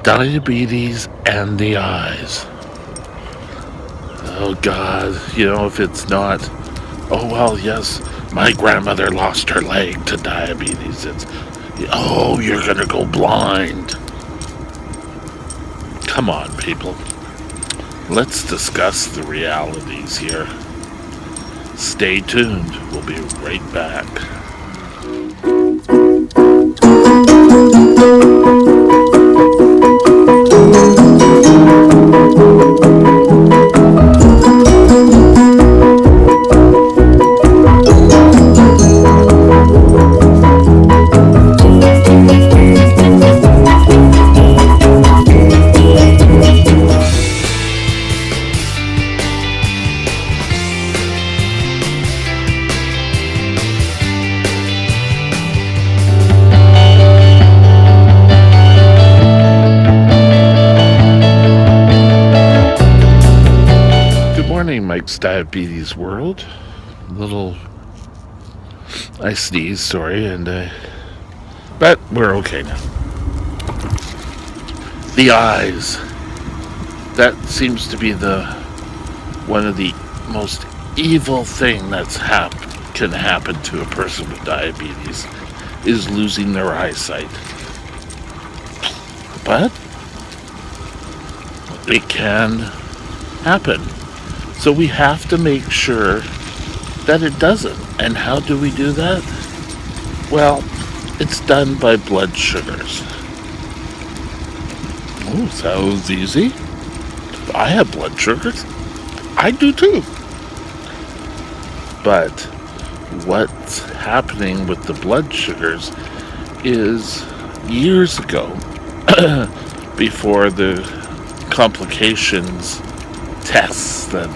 Diabetes and the eyes. Oh God, if it's not, oh well, yes, my grandmother lost her leg to diabetes. Oh, you're gonna go blind. Come on, people. Let's discuss the realities here. Stay tuned. We'll be right back. Good morning, Mike's Diabetes World. I sneezed, sorry, but we're okay now. The eyes. That seems to be one of the most evil thing can happen to a person with diabetes is losing their eyesight. But it can happen. So we have to make sure that it doesn't. And how do we do that? Well, it's done by blood sugars. Oh, sounds easy. I have blood sugars. I do too. But what's happening with the blood sugars is years ago, before the complications tests that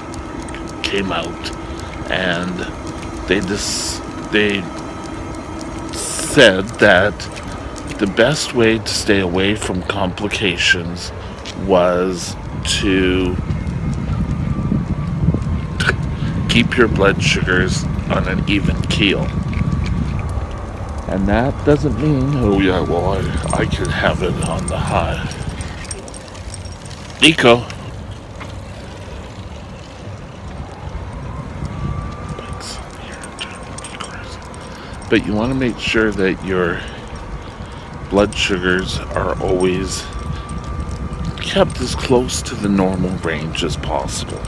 came out, and they said that the best way to stay away from complications was to keep your blood sugars on an even keel. And that doesn't mean, oh yeah, well, I could have it on the high. Nico. But you want to make sure that your blood sugars are always kept as close to the normal range as possible.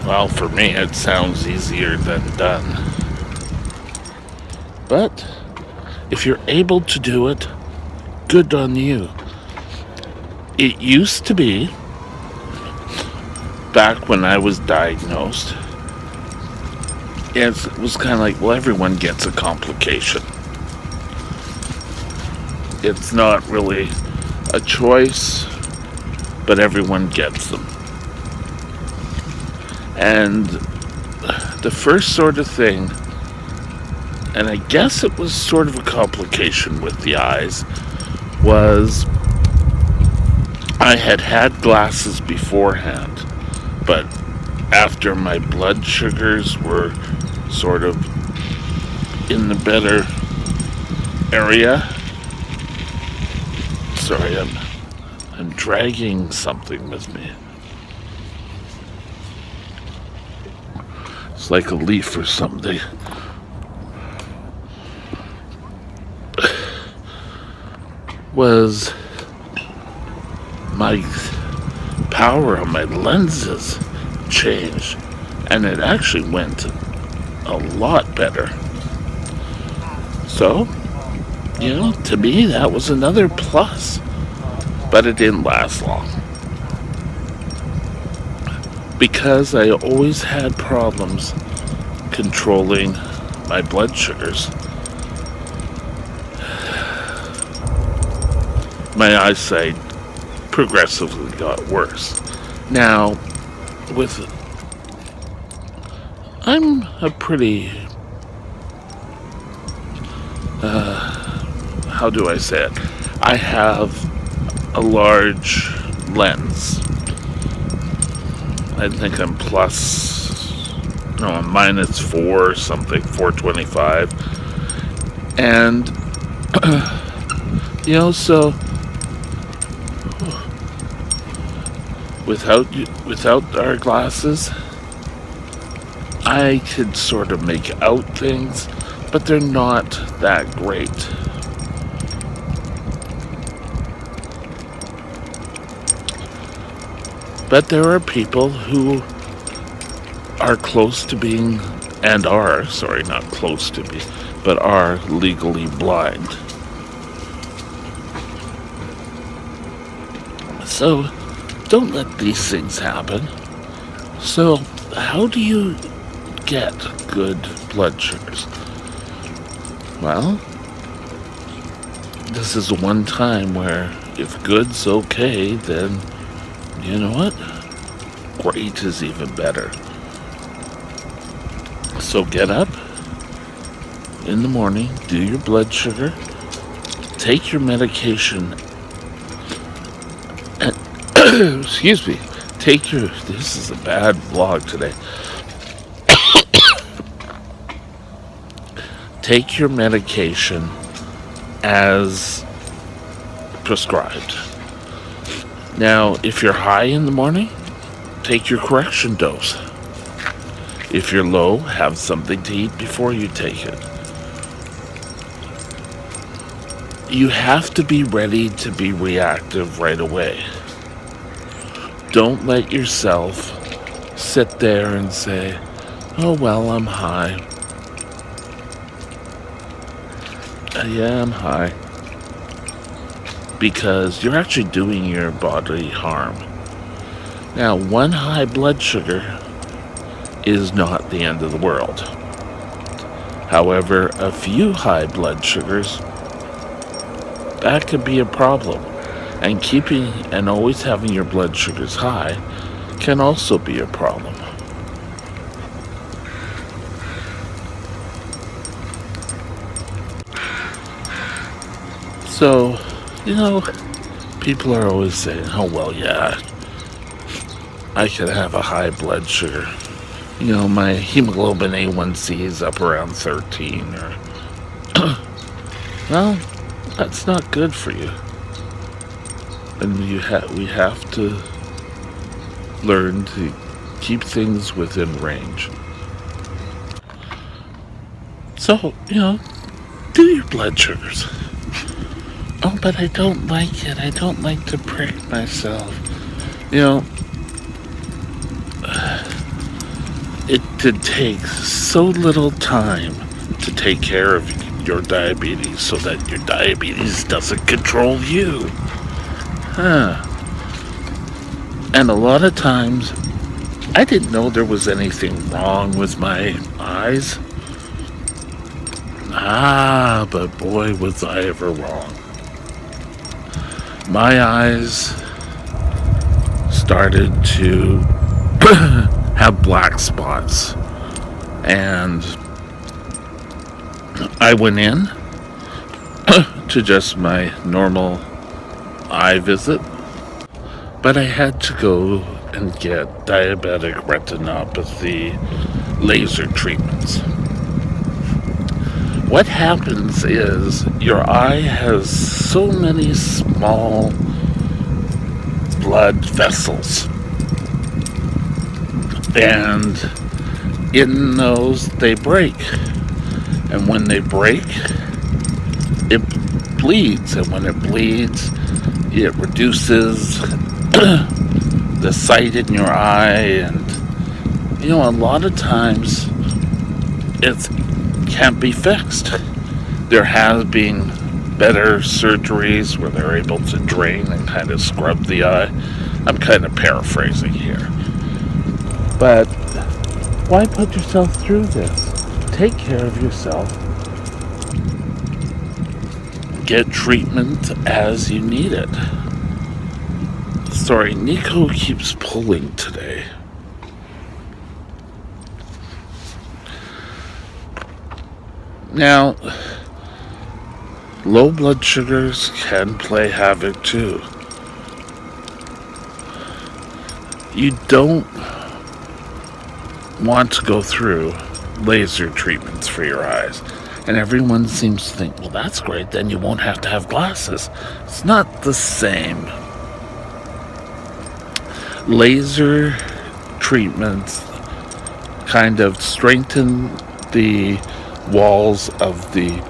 Well, for me, it sounds easier than done. But if you're able to do it, good on you. It used to be, back when I was diagnosed, it was kind of like, well, everyone gets a complication. It's not really a choice, but everyone gets them. And the first sort of thing, and I guess it was sort of a complication with the eyes, was I had glasses beforehand, but after my blood sugars were sort of in the better area. Sorry, I'm dragging something with me. It's like a leaf or something. Was my power on my lenses changed, and it actually went a lot better. So, to me that was another plus, but it didn't last long because I always had problems controlling my blood sugars. My eyesight progressively got worse. Now, I'm a pretty, how do I say it? I have a large lens. I think I'm I'm -4 or something, 425. And, So without our glasses, I could sort of make out things, but they're not that great. But there are people who are close to being, and are, sorry, not close to be, but are legally blind. So don't let these things happen. So how do you get good blood sugars? Well, this is one time where if good's okay, then you know what? Great is even better. So get up in the morning, do your blood sugar, take your medication, and excuse me, this is a bad vlog today. Take your medication as prescribed. Now, if you're high in the morning, take your correction dose. If you're low, have something to eat before you take it. You have to be ready to be reactive right away. Don't let yourself sit there and say, oh, well, I'm high. Yeah, I'm high. Because you're actually doing your body harm. Now, one high blood sugar is not the end of the world. However, a few high blood sugars, that could be a problem. And keeping and always having your blood sugars high can also be a problem. So, people are always saying, oh, well, yeah, I could have a high blood sugar. My hemoglobin A1C is up around 13. Well, that's not good for you. And we have to learn to keep things within range. So, do your blood sugars. Oh, but I don't like it. I don't like to prick myself. It takes so little time to take care of your diabetes so that your diabetes doesn't control you. And a lot of times, I didn't know there was anything wrong with my eyes. But boy, was I ever wrong. My eyes started to have black spots, and I went in to just my normal eye visit, but I had to go and get diabetic retinopathy laser treatments. What happens is your eye has so many small blood vessels, and in those they break, and when they break, it bleeds, and when it bleeds, it reduces the sight in your eye, and a lot of times it can't be fixed. There has been better surgeries where they're able to drain and kind of scrub the eye. I'm kind of paraphrasing here. But why put yourself through this? Take care of yourself. Get treatment as you need it. Sorry, Nico keeps pulling today. Now, low blood sugars can play havoc too. You don't want to go through laser treatments for your eyes. And everyone seems to think, well, that's great, then you won't have to have glasses. It's not the same. Laser treatments kind of strengthen the walls of the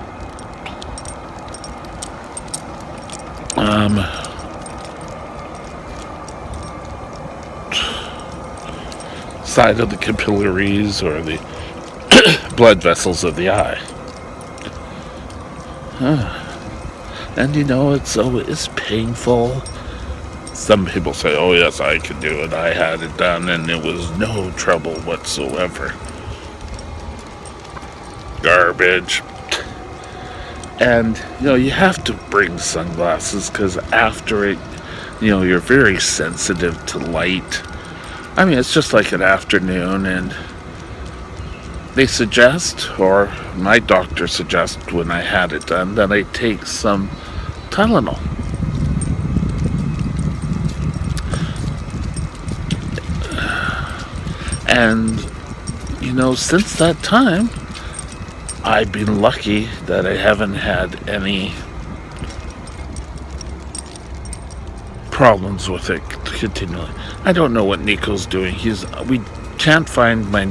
side of the capillaries or the blood vessels of the eye. And it's always painful. Some people say, oh yes, I can do it. I had it done and it was no trouble whatsoever. Garbage. And, you have to bring sunglasses because after it, you're very sensitive to light. I mean, it's just like an afternoon, and they suggest, or my doctor suggests when I had it done, that I take some Tylenol. And, since that time, I've been lucky that I haven't had any problems with it continually. I don't know what Nico's doing. We can't find my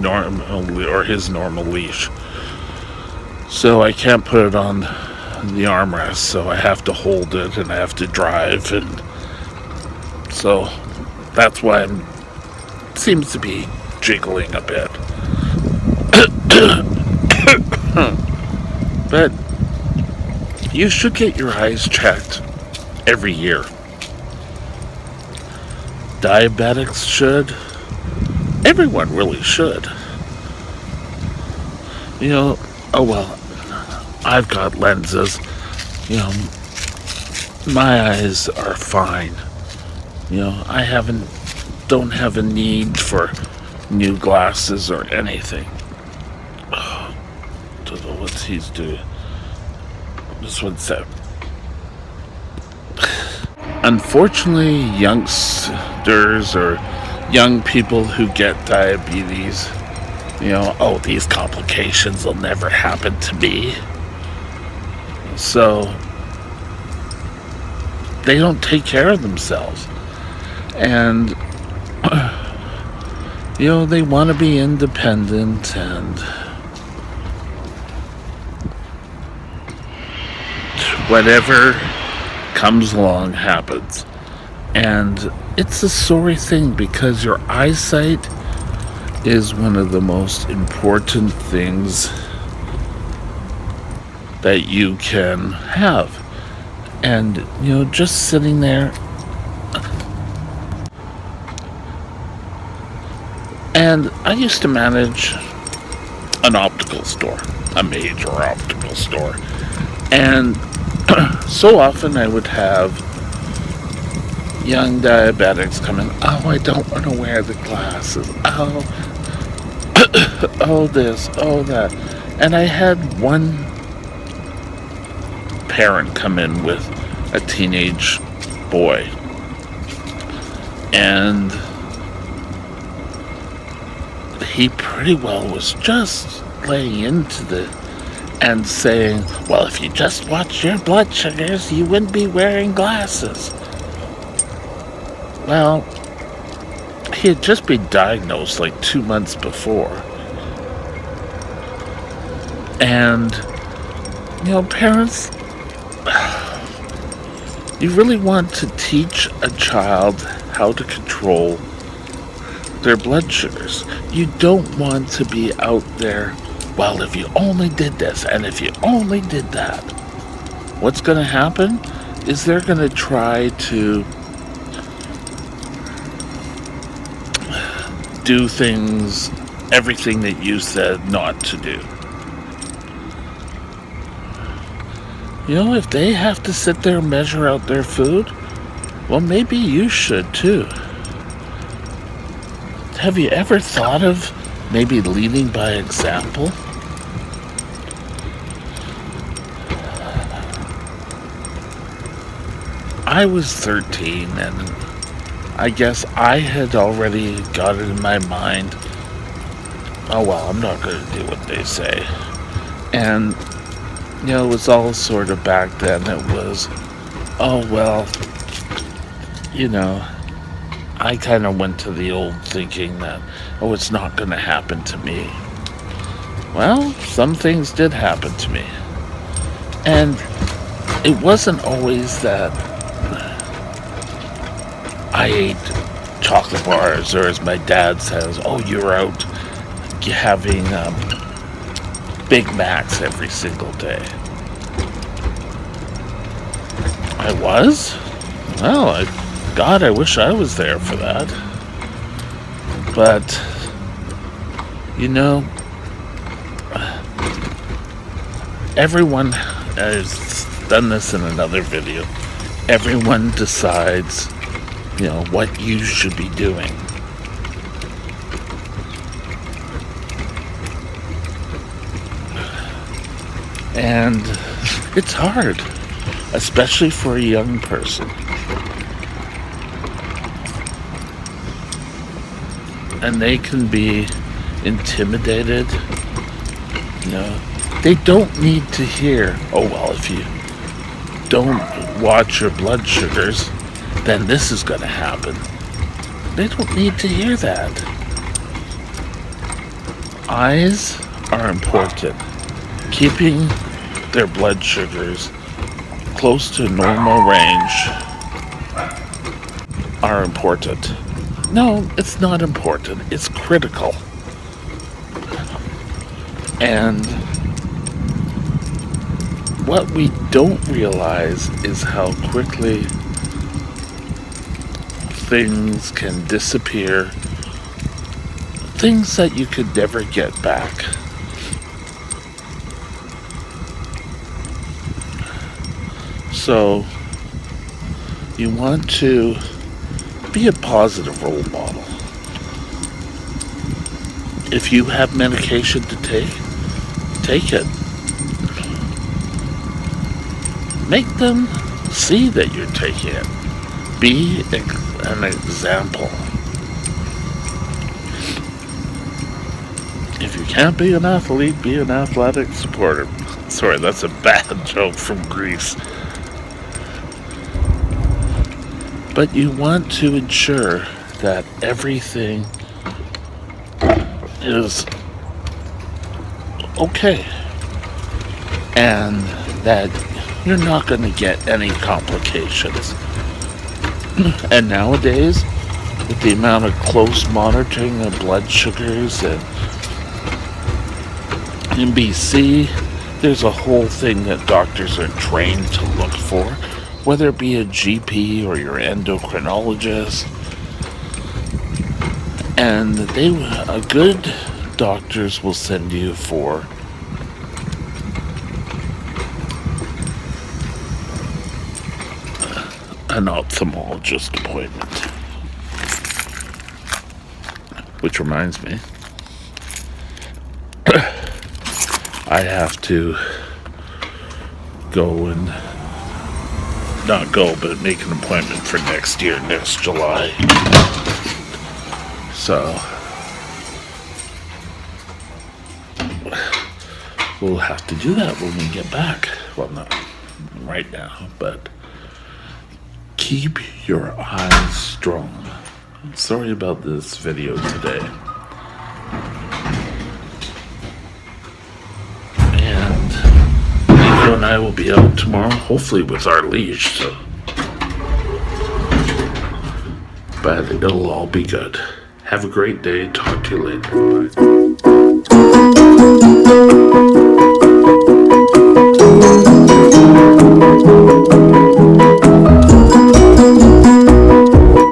his normal leash, so I can't put it on the armrest. So I have to hold it and I have to drive, and so that's why seems to be jiggling a bit. But you should get your eyes checked every year. Diabetics should. Everyone really should. Oh well, I've got lenses. My eyes are fine. I don't have a need for new glasses or anything. Don't know what he's doing. Just one sec. Unfortunately, youngsters or young people who get diabetes, these complications will never happen to me. So they don't take care of themselves. And, they want to be independent, and whatever comes along happens. And it's a sorry thing because your eyesight is one of the most important things that you can have. And, just sitting there. And I used to manage an optical store, a major optical store. And so often I would have young diabetics come in. Oh, I don't want to wear the glasses. Oh, oh this, oh that. And I had one parent come in with a teenage boy. And he pretty well was just laying into and saying, well, if you just watch your blood sugars, you wouldn't be wearing glasses. Well, he had just been diagnosed like 2 months before. And, parents, you really want to teach a child how to control their blood sugars. You don't want to be out there, well, if you only did this and if you only did that. What's going to happen is they're going to try to do things, everything that you said not to do. If they have to sit there and measure out their food, well, maybe you should too. Have you ever thought of maybe leading by example? I was 13, and I guess I had already got it in my mind, oh well, I'm not going to do what they say. And it was all sort of back then. It was, oh, well, you know, I kind of went to the old thinking that, oh, it's not going to happen to me. Well, some things did happen to me. And it wasn't always that I ate chocolate bars, or as my dad says, oh, you're out having Big Macs every single day. I was? Well, God, I wish I was there for that. But, everyone has done this in another video. Everyone decides, what you should be doing. And it's hard, especially for a young person. And they can be intimidated. They don't need to hear, oh, well, if you don't watch your blood sugars, then this is going to happen. They don't need to hear that. Eyes are important. Keeping their blood sugars close to normal range are important. No, it's not important. It's critical. And what we don't realize is how quickly things can disappear. Things that you could never get back. So, you want to be a positive role model. If you have medication to take it. Make them see that you're taking it. Be an example. If you can't be an athlete, be an athletic supporter. Sorry, that's a bad joke from Greece. But you want to ensure that everything is okay. And that you're not going to get any complications. And nowadays, with the amount of close monitoring of blood sugars and in BC, there's a whole thing that doctors are trained to look for, whether it be a GP or your endocrinologist. And good doctors will send you for an ophthalmologist appointment. Which reminds me, I have to go and not go, but make an appointment for next July. So we'll have to do that when we get back. Well, not right now, but keep your eyes strong. I'm sorry about this video today. And Nico and I will be out tomorrow, hopefully with our leash, so. But it'll all be good. Have a great day. Talk to you later. Bye.